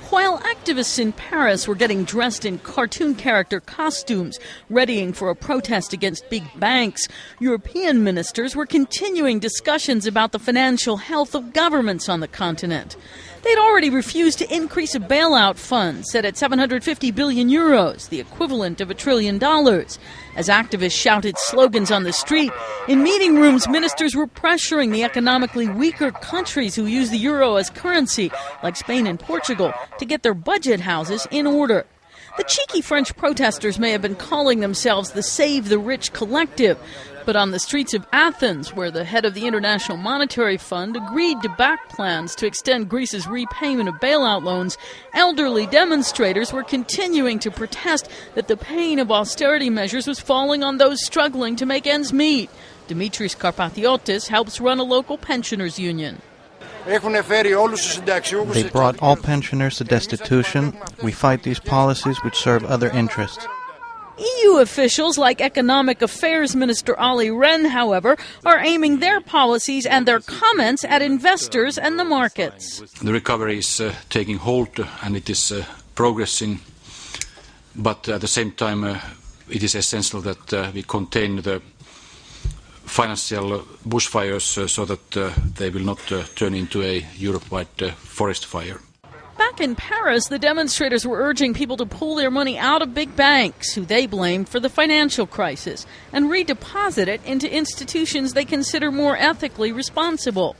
While activists in Paris were getting dressed in cartoon character costumes, readying for a protest against big banks, European ministers were continuing discussions about the financial health of governments on the continent. They'd already refused to increase a bailout fund set at 750 billion euros, the equivalent of $1 trillion. As activists shouted slogans on the street, in meeting rooms, ministers were pressuring the economically weaker countries who use the euro as currency, like Spain and Portugal, to get their budget houses in order. The cheeky French protesters may have been calling themselves the Save the Rich Collective, but on the streets of Athens, where the head of the International Monetary Fund agreed to back plans to extend Greece's repayment of bailout loans, elderly demonstrators were continuing to protest that the pain of austerity measures was falling on those struggling to make ends meet. Dimitris Karpathiotis helps run a local pensioners' union. They brought all pensioners to destitution. We fight these policies which serve other interests. EU officials like Economic Affairs Minister Olli Rehn, however, are aiming their policies and their comments at investors and the markets. The recovery is taking hold and it is progressing, but at the same time it is essential that we contain the financial bushfires so that they will not turn into a Europe-wide forest fire. Back in Paris, the demonstrators were urging people to pull their money out of big banks, who they blamed for the financial crisis, and redeposit it into institutions they consider more ethically responsible.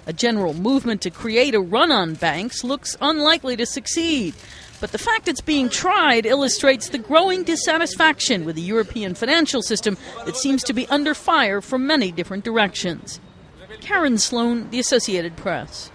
A general movement to create a run on banks looks unlikely to succeed. But the fact it's being tried illustrates the growing dissatisfaction with the European financial system that seems to be under fire from many different directions. Karen Sloan, The Associated Press.